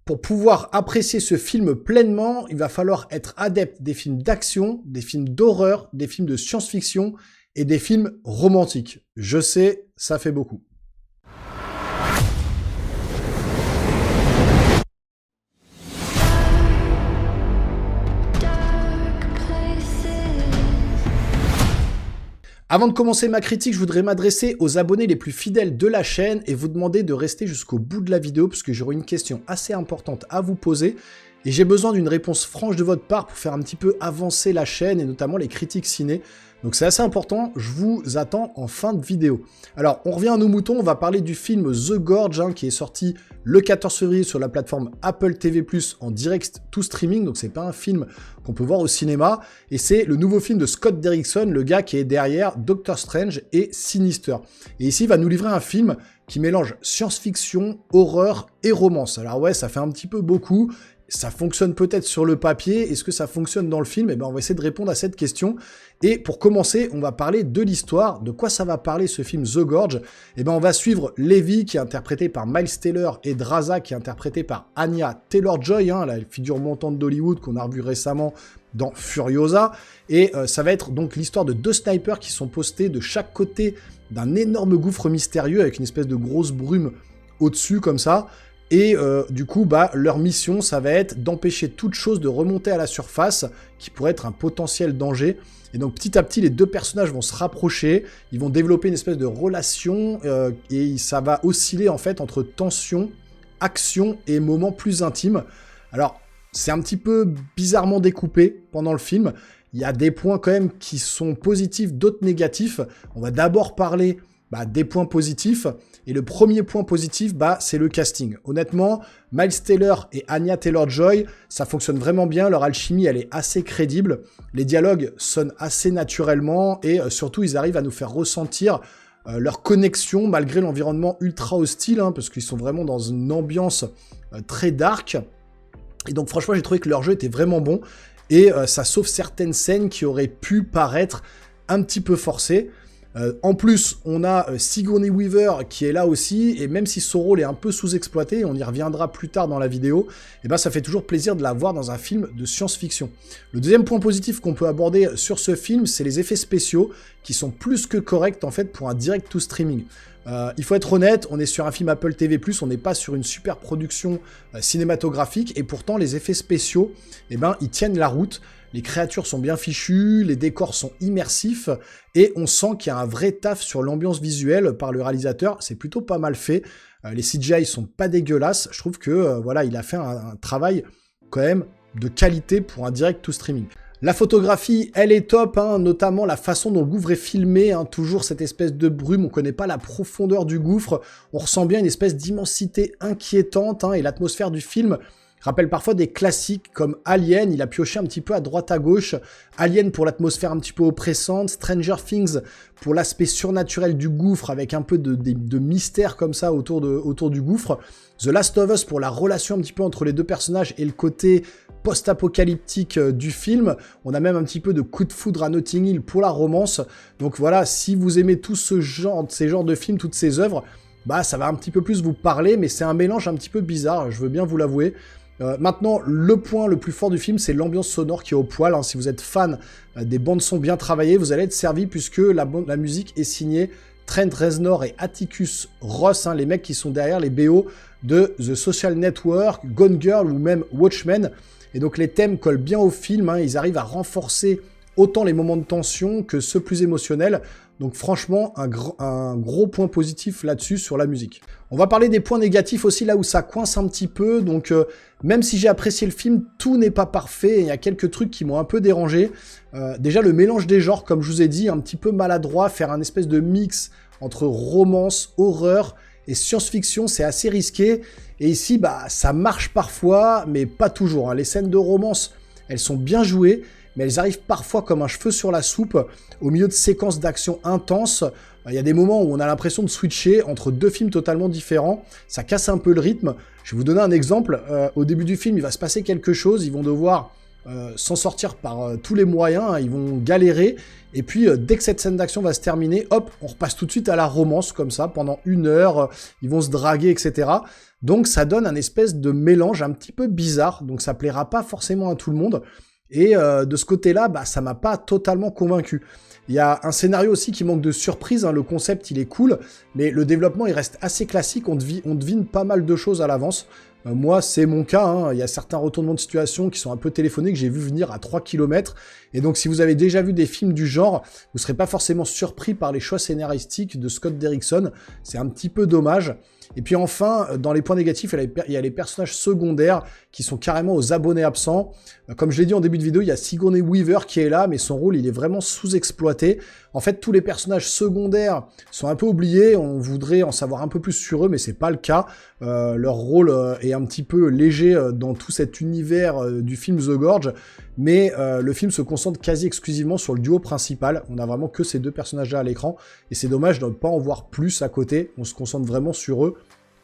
Pour pouvoir apprécier ce film pleinement, il va falloir être adepte des films d'action, des films d'horreur, des films de science-fiction et des films romantiques. Je sais, ça fait beaucoup. Avant de commencer ma critique, je voudrais m'adresser aux abonnés les plus fidèles de la chaîne et vous demander de rester jusqu'au bout de la vidéo parce que j'aurai une question assez importante à vous poser et j'ai besoin d'une réponse franche de votre part pour faire un petit peu avancer la chaîne et notamment les critiques ciné. Donc c'est assez important, je vous attends en fin de vidéo. Alors, on revient à nos moutons, on va parler du film The Gorge, qui est sorti le 14 février sur la plateforme Apple TV+, en direct to streaming, donc c'est pas un film qu'on peut voir au cinéma, et c'est le nouveau film de Scott Derrickson, le gars qui est derrière Doctor Strange et Sinister. Et ici, il va nous livrer un film qui mélange science-fiction, horreur et romance. Alors ouais, ça fait un petit peu beaucoup. Ça fonctionne peut-être sur le papier, est-ce que ça fonctionne dans le film? Eh bien, on va essayer de répondre à cette question. Et pour commencer, on va parler de l'histoire. De quoi ça va parler ce film The Gorge? Eh bien, on va suivre Levi, qui est interprété par Miles Teller, et Draza, qui est interprété par Anya Taylor-Joy, la figure montante d'Hollywood qu'on a revue récemment dans Furiosa. Et ça va être donc l'histoire de deux snipers qui sont postés de chaque côté d'un énorme gouffre mystérieux avec une espèce de grosse brume au-dessus, comme ça. Et du coup, leur mission, ça va être d'empêcher toute chose de remonter à la surface, qui pourrait être un potentiel danger. Et donc, petit à petit, les deux personnages vont se rapprocher, ils vont développer une espèce de relation, et ça va osciller, en fait, entre tension, action et moments plus intimes. Alors, c'est un petit peu bizarrement découpé pendant le film. Il y a des points, quand même, qui sont positifs, d'autres négatifs. On va d'abord parler des points positifs. Et le premier point positif, c'est le casting. Honnêtement, Miles Teller et Anya Taylor-Joy, ça fonctionne vraiment bien. Leur alchimie, elle est assez crédible. Les dialogues sonnent assez naturellement et surtout, ils arrivent à nous faire ressentir leur connexion malgré l'environnement ultra hostile, parce qu'ils sont vraiment dans une ambiance très dark. Et donc, franchement, j'ai trouvé que leur jeu était vraiment bon et ça sauve certaines scènes qui auraient pu paraître un petit peu forcées. En plus, on a Sigourney Weaver qui est là aussi, et même si son rôle est un peu sous-exploité, on y reviendra plus tard dans la vidéo, ça fait toujours plaisir de la voir dans un film de science-fiction. Le deuxième point positif qu'on peut aborder sur ce film, c'est les effets spéciaux, qui sont plus que corrects en fait pour un direct to streaming. Il faut être honnête, on est sur un film Apple TV+, on n'est pas sur une super production cinématographique, et pourtant les effets spéciaux, ils tiennent la route. Les créatures sont bien fichues, les décors sont immersifs, et on sent qu'il y a un vrai taf sur l'ambiance visuelle par le réalisateur. C'est plutôt pas mal fait. Les CGI sont pas dégueulasses. Je trouve que il a fait un travail quand même de qualité pour un direct to streaming. La photographie, elle est top, notamment la façon dont le gouffre est filmé, toujours cette espèce de brume, on connaît pas la profondeur du gouffre, on ressent bien une espèce d'immensité inquiétante, et l'atmosphère du film rappelle parfois des classiques comme Alien, il a pioché un petit peu à droite à gauche. Alien pour l'atmosphère un petit peu oppressante, Stranger Things pour l'aspect surnaturel du gouffre avec un peu de mystère comme ça autour du gouffre. The Last of Us pour la relation un petit peu entre les deux personnages et le côté post-apocalyptique du film. On a même un petit peu de coup de foudre à Notting Hill pour la romance. Donc voilà, si vous aimez tout ces genres de films, toutes ces œuvres, ça va un petit peu plus vous parler, mais c'est un mélange un petit peu bizarre, je veux bien vous l'avouer. Maintenant, le point le plus fort du film, c'est l'ambiance sonore qui est au poil. Si vous êtes fan des bandes-sons bien travaillées, vous allez être servi puisque la musique est signée Trent Reznor et Atticus Ross, les mecs qui sont derrière les BO de The Social Network, Gone Girl ou même Watchmen. Et donc les thèmes collent bien au film, ils arrivent à renforcer autant les moments de tension que ceux plus émotionnels. Donc franchement, un gros point positif là-dessus sur la musique. On va parler des points négatifs aussi, là où ça coince un petit peu. Donc même si j'ai apprécié le film, tout n'est pas parfait. Il y a quelques trucs qui m'ont un peu dérangé. Déjà le mélange des genres, comme je vous ai dit, un petit peu maladroit. Faire un espèce de mix entre romance, horreur et science-fiction, c'est assez risqué. Et ici, ça marche parfois, mais pas toujours. Les scènes de romance, elles sont bien jouées, mais elles arrivent parfois comme un cheveu sur la soupe, au milieu de séquences d'action intenses. Il y a des moments où on a l'impression de switcher entre deux films totalement différents, ça casse un peu le rythme. Je vais vous donner un exemple, au début du film, il va se passer quelque chose, ils vont devoir s'en sortir par tous les moyens, hein, ils vont galérer, et puis dès que cette scène d'action va se terminer, hop, on repasse tout de suite à la romance, comme ça, pendant 1 heure, ils vont se draguer, etc. Donc ça donne un espèce de mélange un petit peu bizarre, donc ça plaira pas forcément à tout le monde, et de ce côté-là, bah, ça m'a pas totalement convaincu. Il y a un scénario aussi qui manque de surprise, hein, le concept il est cool, mais le développement il reste assez classique, on devine pas mal de choses à l'avance. Moi, c'est mon cas, hein. Il y a certains retournements de situation qui sont un peu téléphonés, que j'ai vu venir à 3 km. Et donc, si vous avez déjà vu des films du genre, vous ne serez pas forcément surpris par les choix scénaristiques de Scott Derrickson. C'est un petit peu dommage. Et puis enfin, dans les points négatifs, il y a les personnages secondaires qui sont carrément aux abonnés absents. Comme je l'ai dit en début de vidéo, il y a Sigourney Weaver qui est là, mais son rôle, il est vraiment sous-exploité. En fait, tous les personnages secondaires sont un peu oubliés, on voudrait en savoir un peu plus sur eux, mais c'est pas le cas. Leur rôle est un petit peu léger dans tout cet univers du film The Gorge, mais le film se concentre quasi exclusivement sur le duo principal. On a vraiment que ces 2 personnages-là à l'écran, et c'est dommage de ne pas en voir plus à côté. On se concentre vraiment sur eux,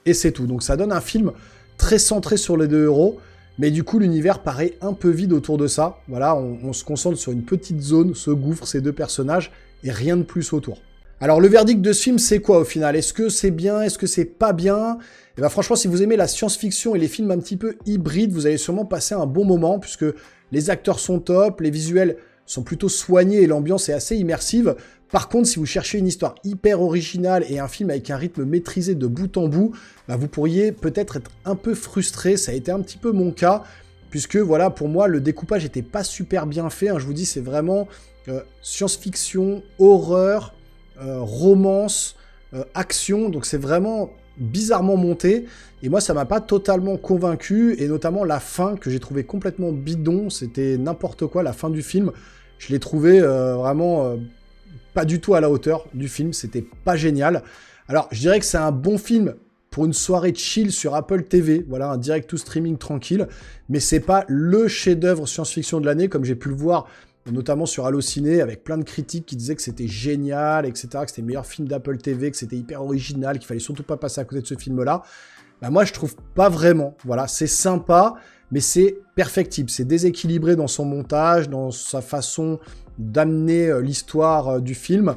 et c'est tout. Donc ça donne un film très centré sur les 2 héros, mais du coup l'univers paraît un peu vide autour de ça. Voilà, on se concentre sur une petite zone, ce gouffre, ces 2 personnages, et rien de plus autour. Alors le verdict de ce film, c'est quoi au final? Est-ce que c'est bien? Est-ce que c'est pas bien? Et ben franchement, si vous aimez la science-fiction et les films un petit peu hybrides, vous allez sûrement passer un bon moment, puisque les acteurs sont top, les visuels sont plutôt soignés et l'ambiance est assez immersive. Par contre, si vous cherchez une histoire hyper originale et un film avec un rythme maîtrisé de bout en bout, bah vous pourriez peut-être être un peu frustré. Ça a été un petit peu mon cas, puisque voilà, pour moi, le découpage n'était pas super bien fait, hein. Je vous dis, c'est vraiment science-fiction, horreur, romance, action, donc c'est vraiment bizarrement monté, et moi ça m'a pas totalement convaincu, et notamment la fin que j'ai trouvé complètement bidon, c'était n'importe quoi, la fin du film, je l'ai trouvé vraiment pas du tout à la hauteur du film, c'était pas génial. Alors je dirais que c'est un bon film pour une soirée chill sur Apple TV, voilà, un direct to streaming tranquille, mais c'est pas le chef-d'œuvre science-fiction de l'année, comme j'ai pu le voir notamment sur Allociné, avec plein de critiques qui disaient que c'était génial, etc., que c'était le meilleur film d'Apple TV, que c'était hyper original, qu'il fallait surtout pas passer à côté de ce film-là. Bah moi, je trouve pas vraiment. Voilà, c'est sympa, mais c'est perfectible. C'est déséquilibré dans son montage, dans sa façon d'amener l'histoire du film.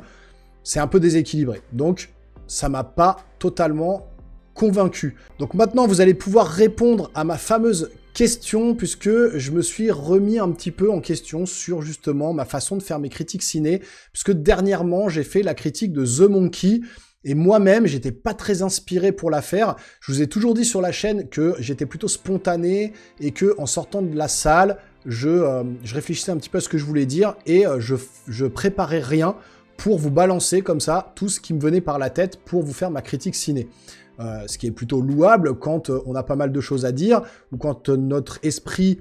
C'est un peu déséquilibré. Donc, ça m'a pas totalement convaincu. Donc maintenant, vous allez pouvoir répondre à ma fameuse question, puisque je me suis remis un petit peu en question sur justement ma façon de faire mes critiques ciné, puisque dernièrement j'ai fait la critique de The Monkey, et moi-même j'étais pas très inspiré pour la faire. Je vous ai toujours dit sur la chaîne que j'étais plutôt spontané, et que en sortant de la salle, je réfléchissais un petit peu à ce que je voulais dire, et je préparais rien pour vous balancer comme ça tout ce qui me venait par la tête pour vous faire ma critique ciné. Ce qui est plutôt louable quand on a pas mal de choses à dire, ou quand notre esprit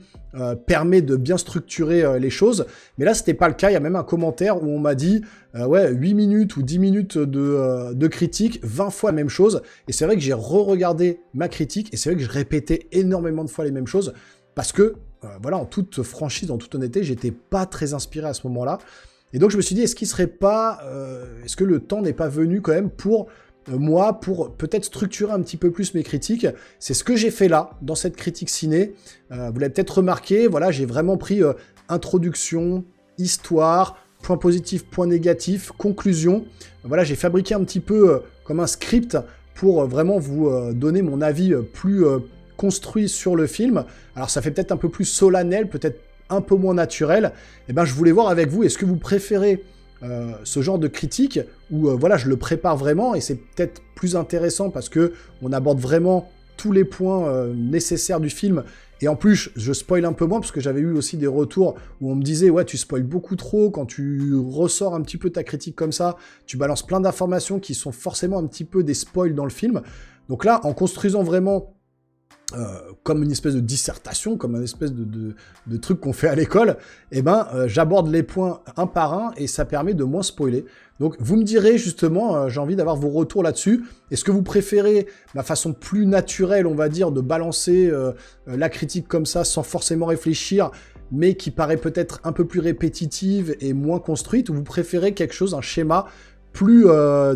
permet de bien structurer les choses. Mais là, c'était pas le cas. Il y a même un commentaire où on m'a dit ouais, 8 minutes ou 10 minutes de critique, 20 fois la même chose. Et c'est vrai que j'ai re-regardé ma critique, et c'est vrai que je répétais énormément de fois les mêmes choses, parce que, voilà, en toute franchise, en toute honnêteté, j'étais pas très inspiré à ce moment-là. Et donc je me suis dit, est-ce que le temps n'est pas venu quand même pour moi, pour peut-être structurer un petit peu plus mes critiques? C'est ce que j'ai fait là, dans cette critique ciné. Vous l'avez peut-être remarqué, voilà, j'ai vraiment pris introduction, histoire, point positif, point négatif, conclusion. Voilà, j'ai fabriqué un petit peu comme un script pour vraiment vous donner mon avis plus construit sur le film. Alors ça fait peut-être un peu plus solennel, peut-être un peu moins naturel. Et ben je voulais voir avec vous, est-ce que vous préférez ce genre de critique où voilà, je le prépare vraiment, et c'est peut-être plus intéressant parce que on aborde vraiment tous les points nécessaires du film, et en plus je spoil un peu moins parce que j'avais eu aussi des retours où on me disait ouais, tu spoil beaucoup trop quand tu ressors un petit peu ta critique comme ça, tu balances plein d'informations qui sont forcément un petit peu des spoils dans le film. Donc là, en construisant vraiment comme une espèce de dissertation, comme une espèce de truc qu'on fait à l'école, eh ben, j'aborde les points un par un, et ça permet de moins spoiler. Donc vous me direz justement, j'ai envie d'avoir vos retours là-dessus. Est-ce que vous préférez ma façon plus naturelle, on va dire, de balancer la critique comme ça, sans forcément réfléchir, mais qui paraît peut-être un peu plus répétitive et moins construite, ou vous préférez quelque chose, un schéma plus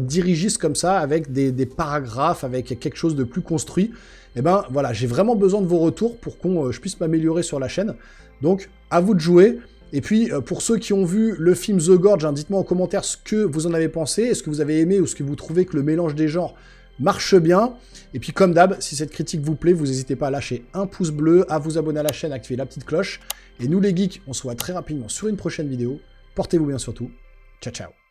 dirigiste comme ça, avec des paragraphes, avec quelque chose de plus construit, et ben voilà, j'ai vraiment besoin de vos retours pour que je puisse m'améliorer sur la chaîne. Donc, à vous de jouer. Et puis, pour ceux qui ont vu le film The Gorge, hein, dites-moi en commentaire ce que vous en avez pensé. Est-ce que vous avez aimé ou est-ce que vous trouvez que le mélange des genres marche bien? Et puis, comme d'hab, si cette critique vous plaît, vous n'hésitez pas à lâcher un pouce bleu, à vous abonner à la chaîne, à activer la petite cloche. Et nous, les geeks, on se voit très rapidement sur une prochaine vidéo. Portez-vous bien surtout. Ciao, ciao.